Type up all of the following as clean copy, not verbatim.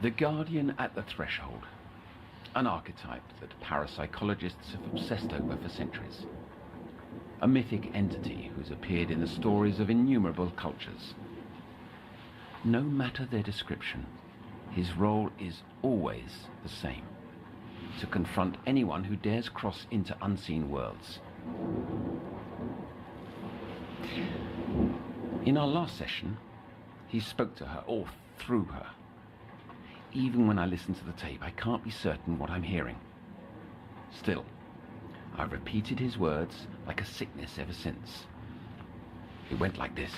The guardian at the threshold. An archetype that parapsychologists have obsessed over for centuries. A mythic entity who's appeared in the stories of innumerable cultures. No matter their description, his role is always the same: to confront anyone who dares cross into unseen worlds. In our last session, he spoke to her, or through her. Even when I listen to the tape, I can't be certain what I'm hearing. Still, I've repeated his words like a sickness ever since. It went like this.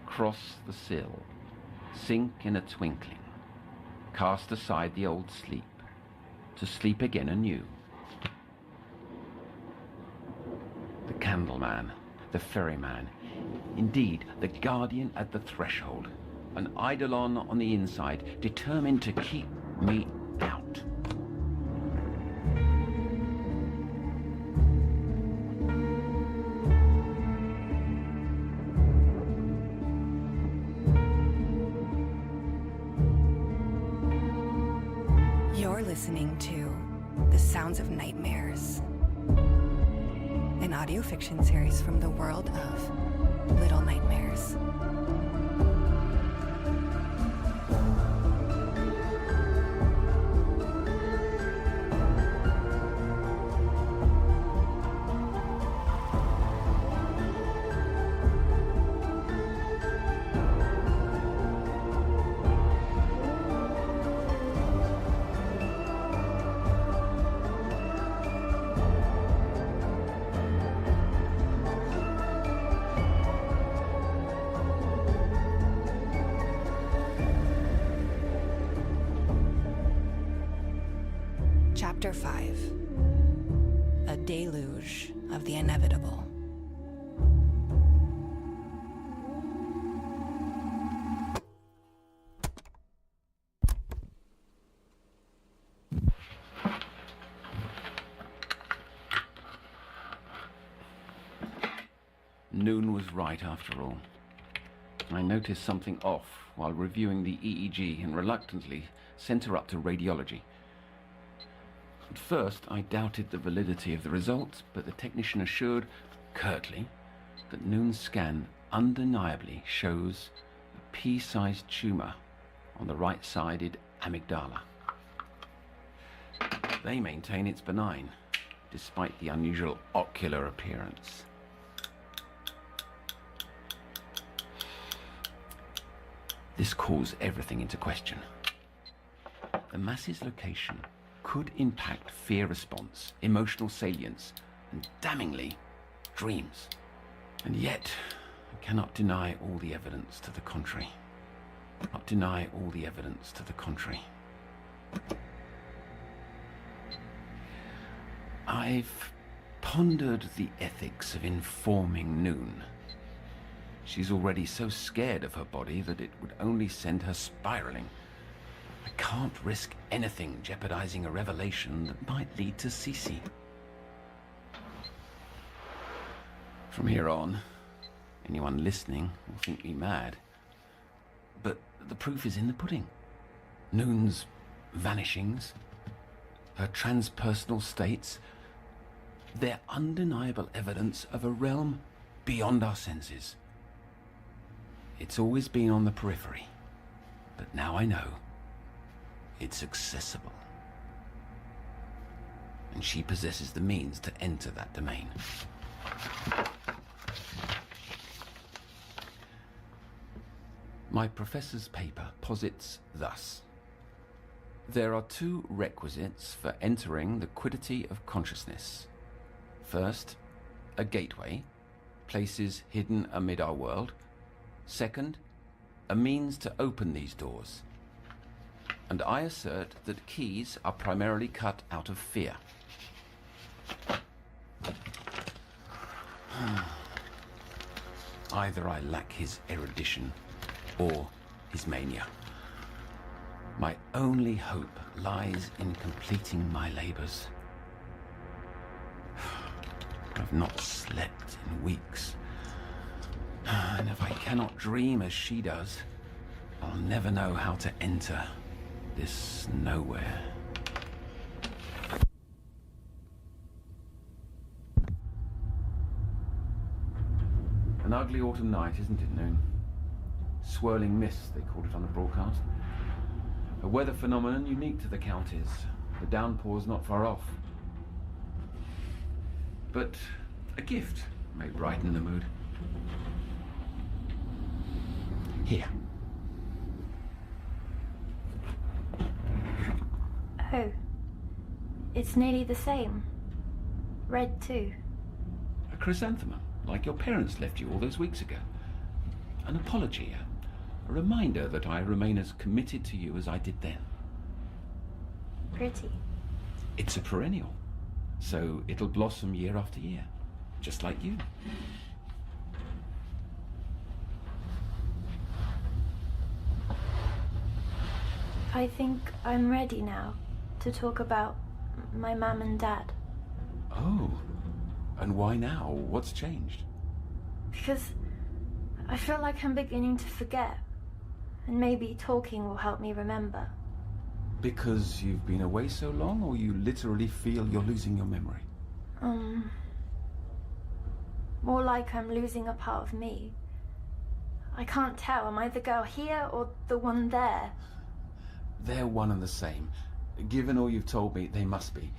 Cross the sill, sink in a twinkling, cast aside the old sleep, to sleep again anew. The candleman, the ferryman, indeed the guardian at the threshold, an eidolon on the inside, determined to keep me out. You're listening to The Sounds of Nightmares, an audio fiction series from the world of Little Nightmares. Chapter 5. A Deluge of the Inevitable. Noone was right after all. I noticed something off while reviewing the EEG and reluctantly sent her up to radiology. At first, I doubted the validity of the results, but the technician assured, curtly, that Noone's scan undeniably shows a pea-sized tumor on the right-sided amygdala. They maintain it's benign, despite the unusual ocular appearance. This calls everything into question. The mass's location could impact fear response, emotional salience, and damningly, dreams. And yet, I cannot deny all the evidence to the contrary. Not deny all the evidence to the contrary. I've pondered the ethics of informing Noone. She's already so scared of her body that it would only send her spiraling. I can't risk anything jeopardizing a revelation that might lead to Cece. From here on, anyone listening will think me mad. But the proof is in the pudding. Noone's vanishings, her transpersonal states, they're undeniable evidence of a realm beyond our senses. It's always been on the periphery, but now I know. It's accessible. And she possesses the means to enter that domain. My professor's paper posits thus. There are two requisites for entering the quiddity of consciousness. First, a gateway, places hidden amid our world. Second, a means to open these doors. And I assert that keys are primarily cut out of fear. Either I lack his erudition or his mania. My only hope lies in completing my labors. I've not slept in weeks. And if I cannot dream as she does, I'll never know how to enter this nowhere. An ugly autumn night, isn't it, Noone? Swirling mist, they called it on the broadcast. A weather phenomenon unique to the counties. The downpour's not far off. But a gift may brighten the mood. Here. Oh. It's nearly the same. Red too. A chrysanthemum, like your parents left you all those weeks ago. An apology, a reminder that I remain as committed to you as I did then. Pretty. It's a perennial, so it'll blossom year after year, just like you. I think I'm ready now to talk about my mum and dad. Oh, and why now? What's changed? Because I feel like I'm beginning to forget, and maybe talking will help me remember. Because you've been away so long, or you literally feel you're losing your memory? More like I'm losing a part of me. I can't tell, am I the girl here or the one there? They're one and the same. Given all you've told me, they must be.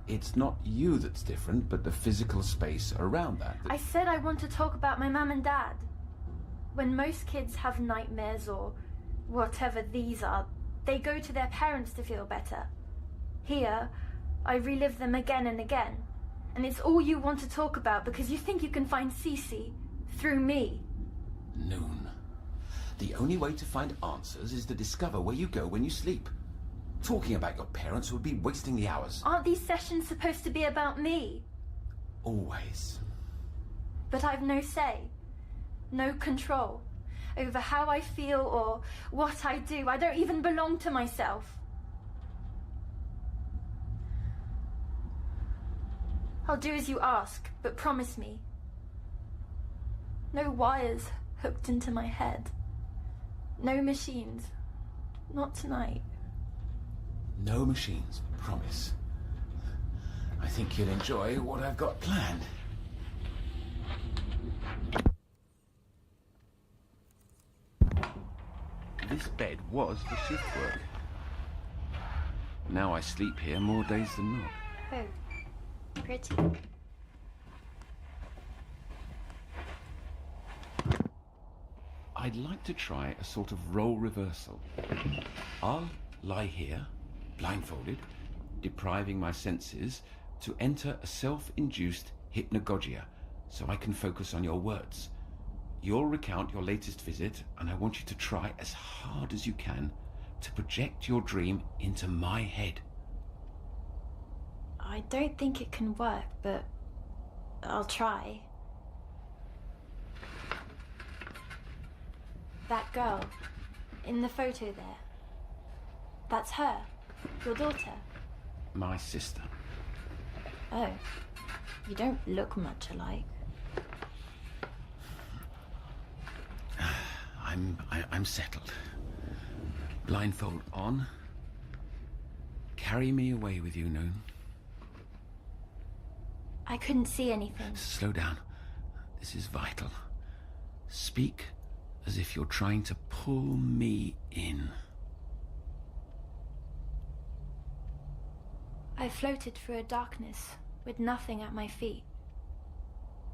It's not you that's different, but the physical space around that. I said I want to talk about my mum and dad. When most kids have nightmares or whatever these are, they go to their parents to feel better. Here, I relive them again and again. And it's all you want to talk about because you think you can find Cece through me. Noone. The only way to find answers is to discover where you go when you sleep. Talking about your parents would be wasting the hours. Aren't these sessions supposed to be about me? Always. But I've no say, no control over how I feel or what I do. I don't even belong to myself. I'll do as you ask, but promise me. No wires hooked into my head. No machines. Not tonight. No machines, promise. I think you'll enjoy what I've got planned. This bed was for shift work. Now I sleep here more days than not. Oh, pretty. I'd like to try a sort of role reversal. I'll lie here, blindfolded, depriving my senses, to enter a self-induced hypnagogia, so I can focus on your words. You'll recount your latest visit, and I want you to try as hard as you can to project your dream into my head. I don't think it can work, but I'll try. That girl, in the photo there, that's her, your daughter. My sister. Oh, you don't look much alike. I'm settled. Blindfold on. Carry me away with you, Noone. I couldn't see anything. Slow down. This is vital. Speak as if you're trying to pull me in. I floated through a darkness with nothing at my feet.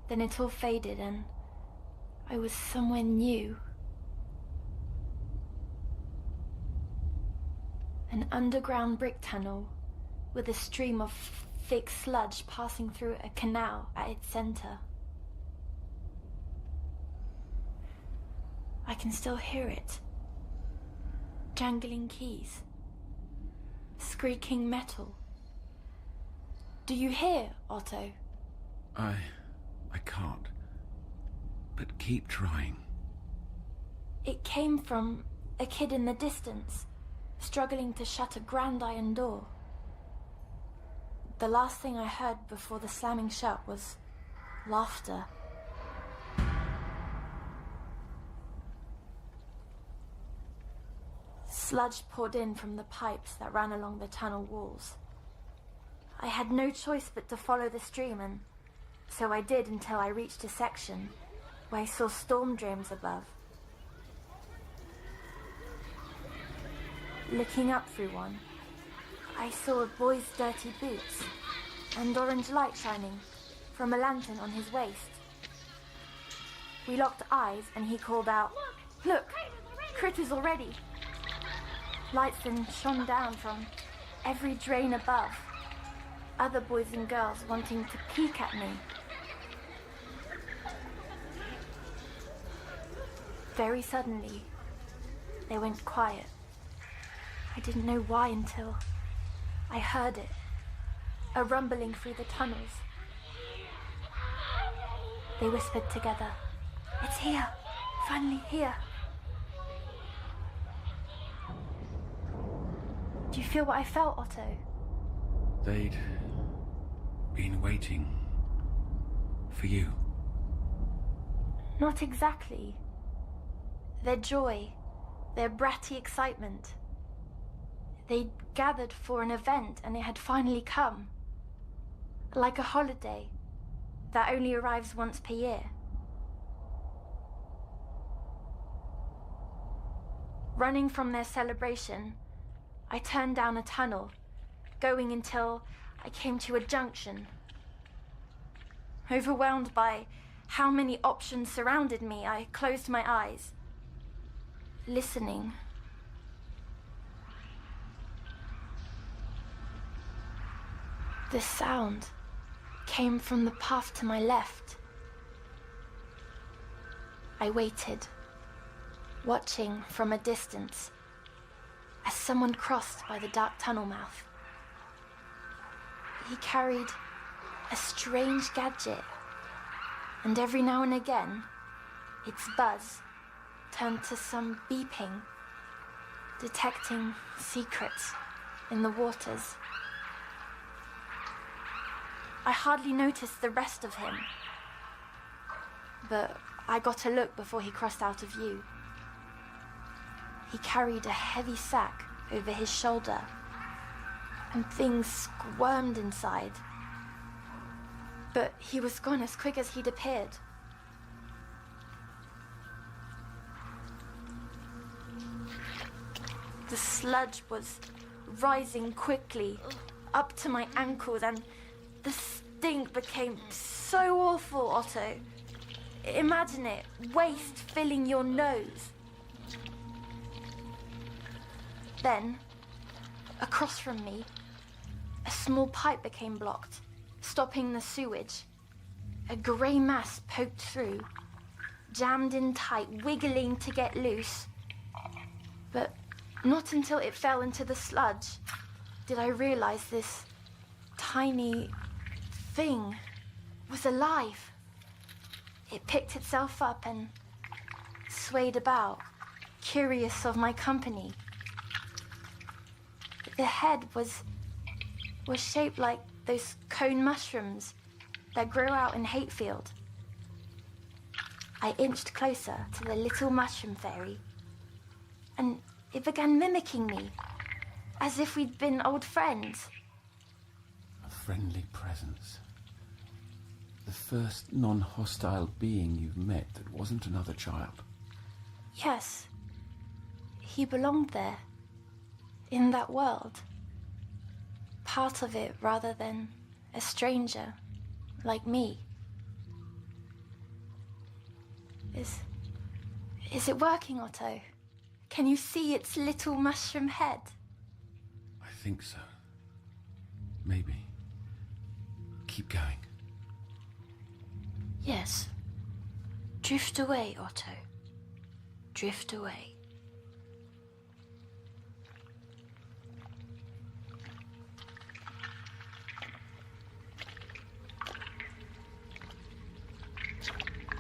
Then it all faded and I was somewhere new. An underground brick tunnel with a stream of thick sludge passing through a canal at its center. I can still hear it. Jangling keys. Squeaking metal. Do you hear, Otto? I can't. But keep trying. It came from a kid in the distance, struggling to shut a grand iron door. The last thing I heard before the slamming shut was laughter. Sludge poured in from the pipes that ran along the tunnel walls. I had no choice but to follow the stream, and so I did until I reached a section where I saw storm drains above. Looking up through one, I saw a boy's dirty boots and orange light shining from a lantern on his waist. We locked eyes and he called out, "Look, critters already!" Lights then shone down from every drain above, other boys and girls wanting to peek at me. Very suddenly, they went quiet. I didn't know why until I heard it, a rumbling through the tunnels. They whispered together, "It's here, finally here." Do you feel what I felt, Otto? They'd been waiting for you. Not exactly. Their joy, their bratty excitement. They'd gathered for an event and it had finally come. Like a holiday that only arrives once per year. Running from their celebration, I turned down a tunnel, going until I came to a junction. Overwhelmed by how many options surrounded me, I closed my eyes, listening. The sound came from the path to my left. I waited, watching from a distance as someone crossed by the dark tunnel mouth. He carried a strange gadget, and every now and again, its buzz turned to some beeping, detecting secrets in the waters. I hardly noticed the rest of him, but I got a look before he crossed out of view. He carried a heavy sack over his shoulder, and things squirmed inside. But he was gone as quick as he'd appeared. The sludge was rising quickly, up to my ankles, and the stink became so awful, Otto. Imagine it, waste filling your nose. Then, across from me, a small pipe became blocked, stopping the sewage. A grey mass poked through, jammed in tight, wiggling to get loose. But not until it fell into the sludge did I realize this tiny thing was alive. It picked itself up and swayed about, curious of my company. The head was shaped like those cone mushrooms that grow out in Hatefield. I inched closer to the little mushroom fairy, and it began mimicking me, as if we'd been old friends. A friendly presence. The first non-hostile being you've met that wasn't another child. Yes, he belonged there, in that world. Part of it rather than a stranger, like me. Is it working, Otto? Can you see its little mushroom head? I think so. Maybe. Keep going. Yes. Drift away, Otto. Drift away.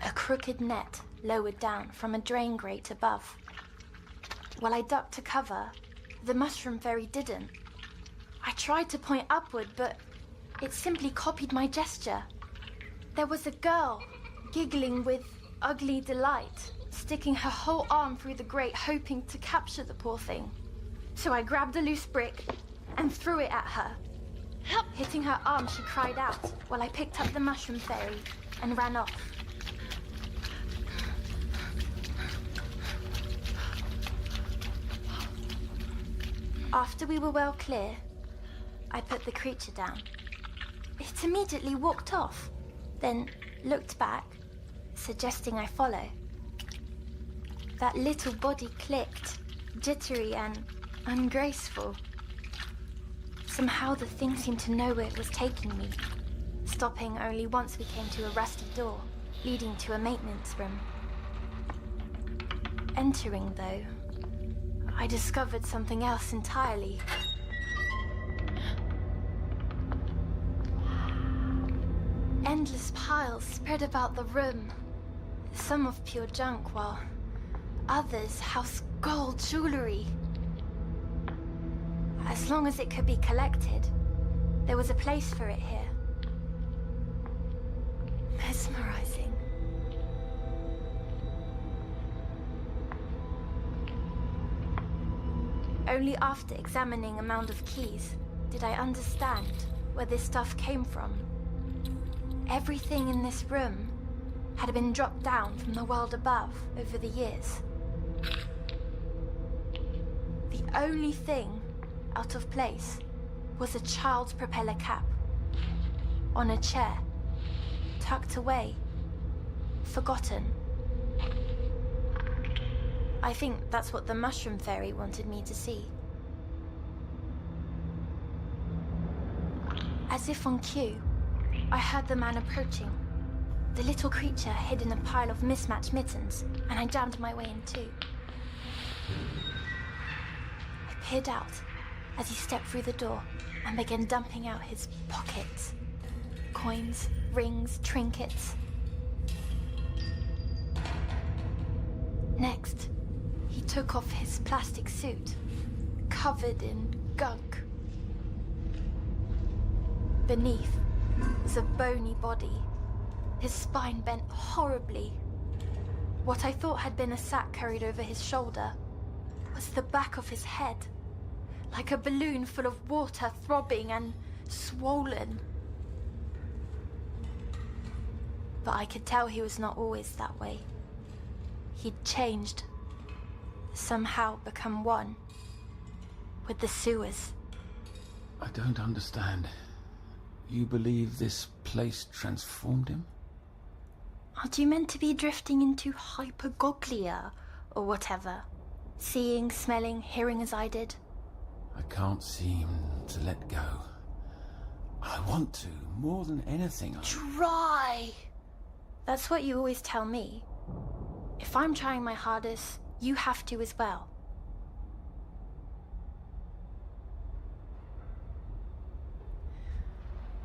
A crooked net lowered down from a drain grate above. While I ducked to cover, the mushroom fairy didn't. I tried to point upward, but it simply copied my gesture. There was a girl, giggling with ugly delight, sticking her whole arm through the grate, hoping to capture the poor thing. So I grabbed a loose brick and threw it at her. Hitting her arm, she cried out while I picked up the mushroom fairy and ran off. After we were well clear, I put the creature down. It immediately walked off, then looked back, suggesting I follow. That little body clicked, jittery and ungraceful. Somehow the thing seemed to know where it was taking me, stopping only once we came to a rusty door leading to a maintenance room. Entering, though, I discovered something else entirely. Endless piles spread about the room, some of pure junk, while others house gold jewelry. As long as it could be collected, there was a place for it here. Mesmerizing. Only after examining a mound of keys did I understand where this stuff came from. Everything in this room had been dropped down from the world above over the years. The only thing out of place was a child's propeller cap on a chair, tucked away, forgotten. I think that's what the mushroom fairy wanted me to see. As if on cue, I heard the man approaching. The little creature hid in a pile of mismatched mittens, and I jammed my way in too. I peered out as he stepped through the door and began dumping out his pockets. Coins, rings, trinkets. Next, he took off his plastic suit, covered in gunk. Beneath was a bony body, his spine bent horribly. What I thought had been a sack carried over his shoulder was the back of his head, like a balloon full of water, throbbing and swollen. But I could tell he was not always that way. He'd changed, somehow become one with the sewers. I don't understand. You believe this place transformed him? Aren't you meant to be drifting into hypergoglia or whatever? Seeing, smelling, hearing as I did? I can't seem to let go. I want to, more than anything. Try! That's what you always tell me. If I'm trying my hardest, you have to as well.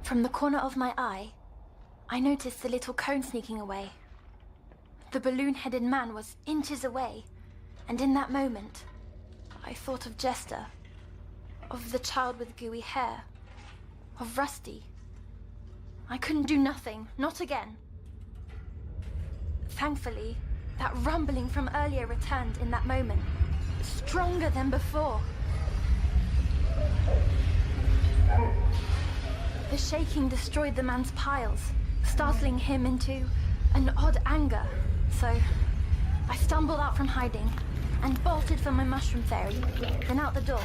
From the corner of my eye, I noticed the little cone sneaking away. The balloon-headed man was inches away, and in that moment, I thought of Jester, of the child with gooey hair, of Rusty. I couldn't do nothing, not again. Thankfully, that rumbling from earlier returned in that moment, stronger than before. The shaking destroyed the man's piles, startling him into an odd anger. So I stumbled out from hiding and bolted for my mushroom fairy, then out the door.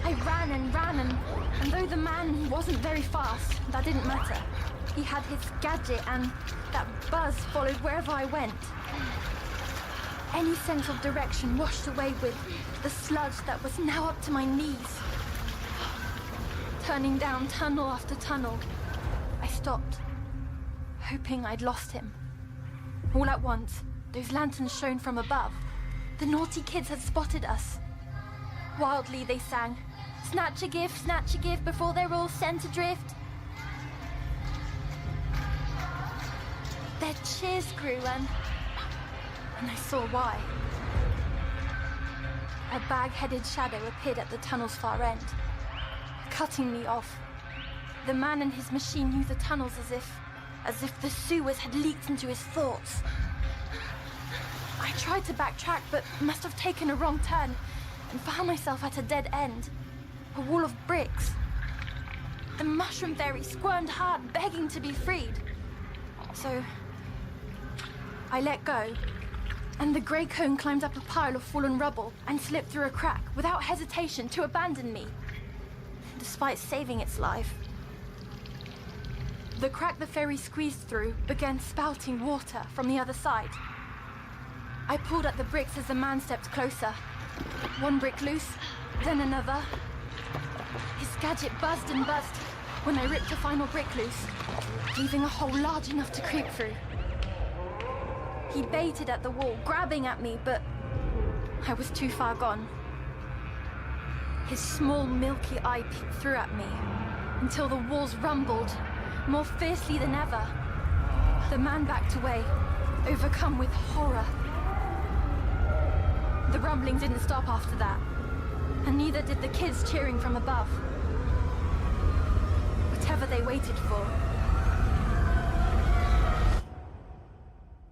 I ran, and though the man wasn't very fast, that didn't matter. He had his gadget, and that buzz followed wherever I went. Any sense of direction washed away with the sludge that was now up to my knees. Turning down tunnel after tunnel, I stopped, hoping I'd lost him. All at once, those lanterns shone from above. The naughty kids had spotted us. Wildly they sang, snatch a gift before they're all sent adrift. Their cheers grew and I saw why. A bag-headed shadow appeared at the tunnel's far end, cutting me off. The man and his machine knew the tunnels as if the sewers had leaked into his thoughts. I tried to backtrack, but must have taken a wrong turn, and found myself at a dead end. A wall of bricks. The mushroom fairy squirmed hard, begging to be freed. So I let go, and the grey cone climbed up a pile of fallen rubble and slipped through a crack without hesitation to abandon me, despite saving its life. The crack the fairy squeezed through began spouting water from the other side. I pulled at the bricks as the man stepped closer. One brick loose, then another. His gadget buzzed and buzzed when I ripped the final brick loose, leaving a hole large enough to creep through. He baited at the wall, grabbing at me, but I was too far gone. His small, milky eye peeked through at me until the walls rumbled, more fiercely than ever. The man backed away, overcome with horror. The rumbling didn't stop after that, and neither did the kids cheering from above. Whatever they waited for,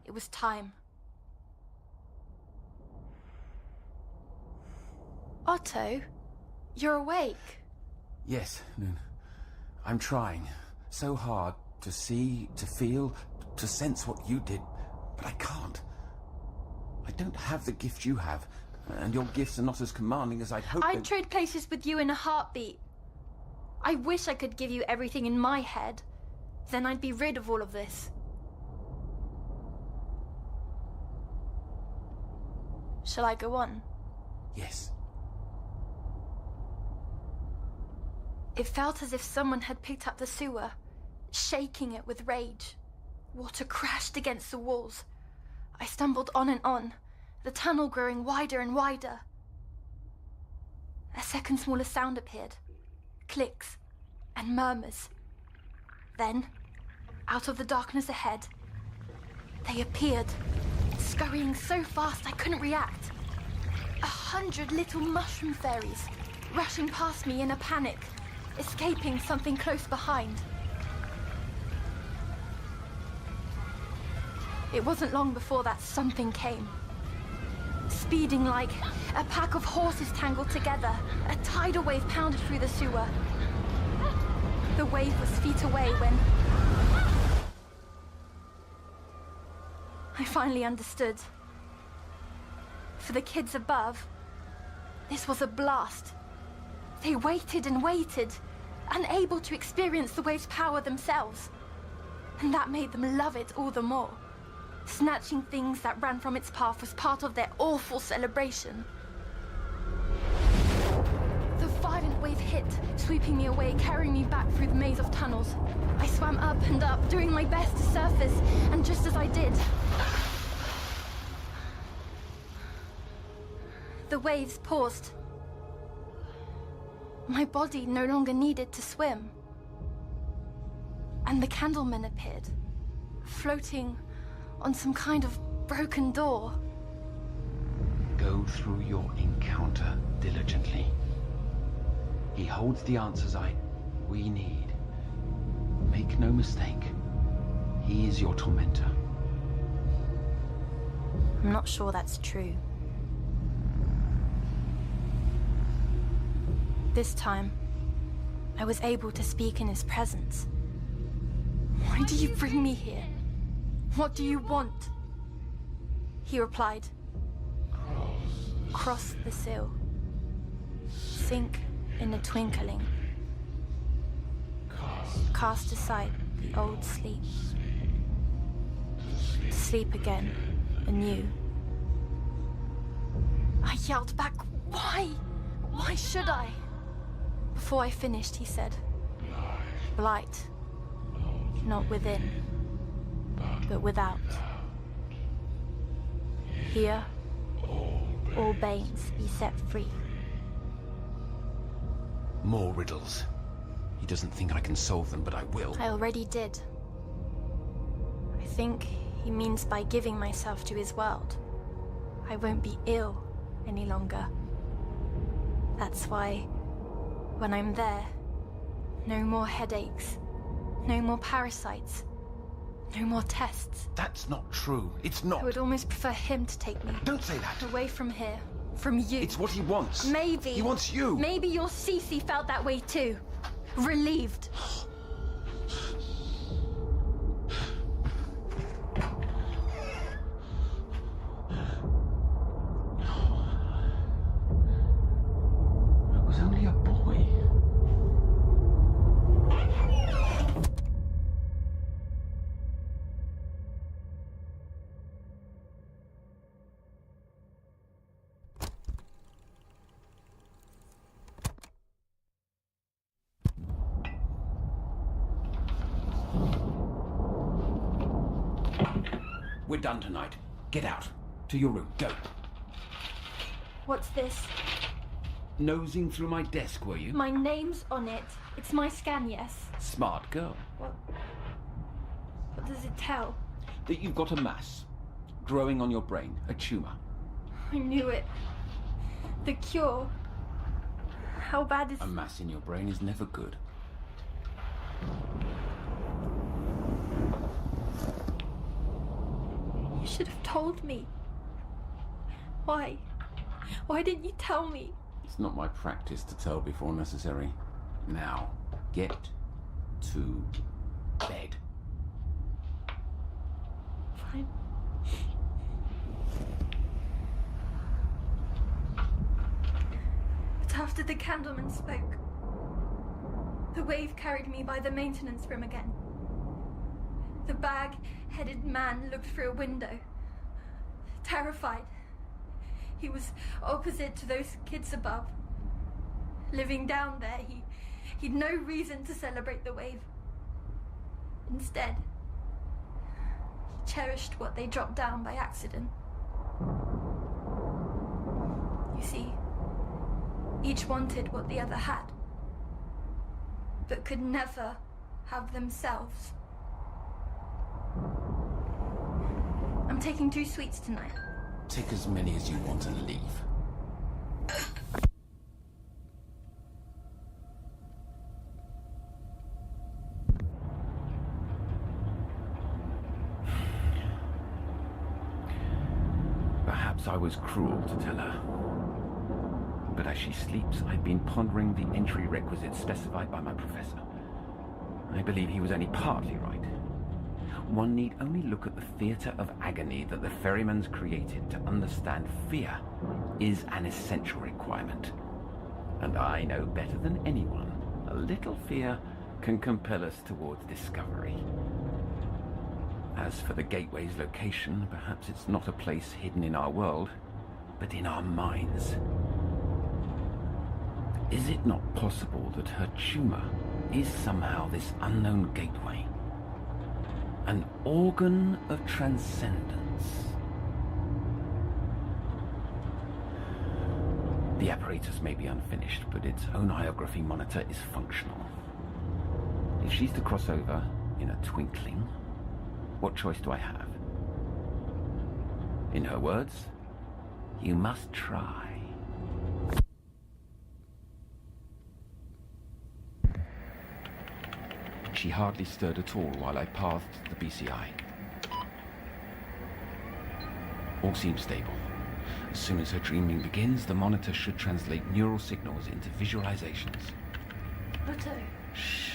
it was time. Otto, you're awake. Yes, Noone. I'm trying so hard to see, to feel, to sense what you did, but I can't. I don't have the gift you have, and your gifts are not as commanding as I'd hoped. I'd trade places with you in a heartbeat. I wish I could give you everything in my head. Then I'd be rid of all of this. Shall I go on? Yes. It felt as if someone had picked up the sewer, shaking it with rage. Water crashed against the walls. I stumbled on, the tunnel growing wider and wider. A second smaller sound appeared. Clicks and murmurs. Then, out of the darkness ahead, they appeared, scurrying so fast I couldn't react. 100 little mushroom fairies, rushing past me in a panic, escaping something close behind. It wasn't long before that something came. Speeding like a pack of horses tangled together, a tidal wave pounded through the sewer. The wave was feet away when I finally understood. For the kids above, this was a blast. They waited and waited, unable to experience the wave's power themselves. And that made them love it all the more. Snatching things that ran from its path was part of their awful celebration. The violent wave hit, sweeping me away, carrying me back through the maze of tunnels. I swam up and up, doing my best to surface, and just as I did, the waves paused. My body no longer needed to swim. And the candleman appeared, floating on some kind of broken door. Go through your encounter diligently. He holds the answers we need. Make no mistake, he is your tormentor. I'm not sure that's true. This time, I was able to speak in his presence. Why do you bring me here? What do you want? He replied. Cross the sill. Sink in a twinkling. Cast aside the old sleep. To sleep again, anew. I yelled back, why? Why should I? Before I finished, he said, blight, not within, but without. Here, all banes be set free. More riddles. He doesn't think I can solve them, but I will. I already did. I think he means by giving myself to his world, I won't be ill any longer. That's why, when I'm there, no more headaches, no more parasites, no more tests. That's not true. It's not. I would almost prefer him to take me. Don't say that. Away from here, from you. It's what he wants. Maybe. He wants you. Maybe your Cece felt that way too. Relieved. I was only a boy. We're done tonight. Get out. To your room. Go. What's this? Nosing through my desk, were you? My name's on it. It's my scan, yes. Smart girl. What does it tell? That you've got a mass growing on your brain, a tumor. I knew it. The cure. How bad is... A mass in your brain is never good. You should have told me. Why? Why didn't you tell me? It's not my practice to tell before necessary. Now, get to bed. Fine. But after the candleman spoke, the wave carried me by the maintenance room again. The bag-headed man looked through a window, terrified. He was opposite to those kids above. Living down there, he'd no reason to celebrate the wave. Instead, he cherished what they dropped down by accident. You see, each wanted what the other had, but could never have themselves. I'm taking 2 sweets tonight. Take as many as you want and leave. Perhaps I was cruel to tell her. But as she sleeps, I've been pondering the entry requisites specified by my professor. I believe he was only partly right. One need only look at the theatre of agony that the ferrymans created to understand fear is an essential requirement. And I know better than anyone, a little fear can compel us towards discovery. As for the gateway's location, perhaps it's not a place hidden in our world, but in our minds. Is it not possible that her tumor is somehow this unknown gateway? An organ of transcendence. The apparatus may be unfinished, but its oneography monitor is functional. If she's to cross over in a twinkling, what choice do I have? In her words, you must try. She hardly stirred at all while I pathed the BCI. All seems stable. As soon as her dreaming begins, the monitor should translate neural signals into visualizations. Otto. Shh.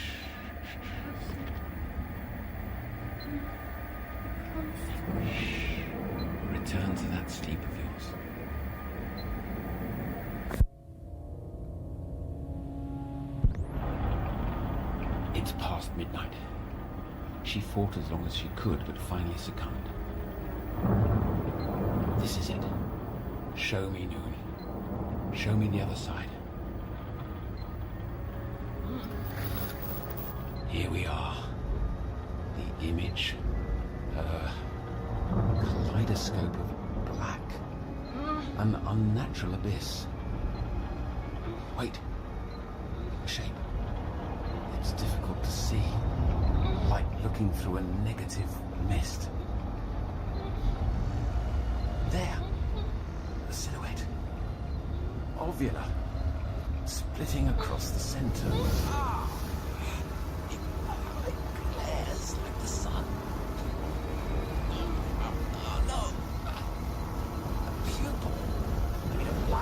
Return to that sleep of yours. It's past midnight. She fought as long as she could, but finally succumbed. This is it. Show me, Noone. Show me the other side. Here we are. The image. Kaleidoscope of black. An unnatural abyss. Wait. A shape. It's difficult to see. Like looking through a negative mist. There. A silhouette. Ovular. Splitting across the center. It glares like the sun. Oh no. A pupil made of light.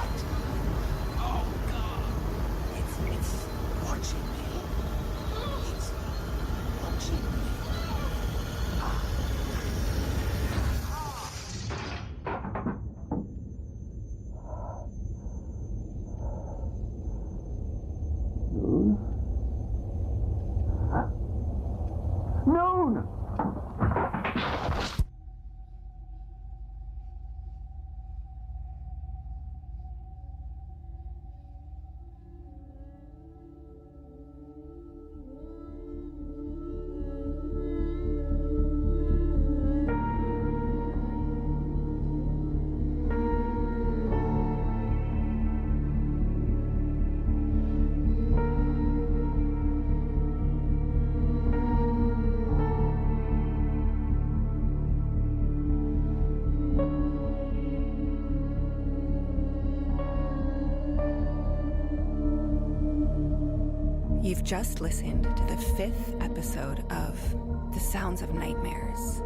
You've just listened to the 5th episode of The Sounds of Nightmares.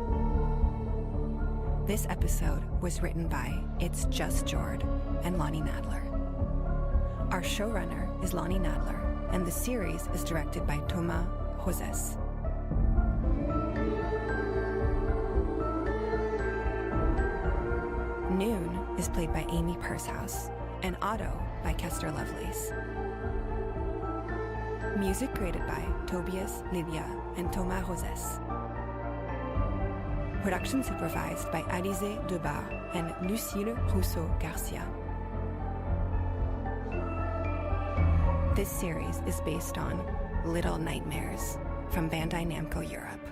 This episode was written by It's Just Jord and Lonnie Nadler. Our showrunner is Lonnie Nadler, and the series is directed by Thomas Joses. Noone is played by Amy Pursehouse, and Otto by Kester Lovelace. Music created by Tobias, Lilja, and Thomas Joses. Production supervised by Alizé Debar and Lucille Rousseau-Garcia. This series is based on Little Nightmares from Bandai Namco Europe.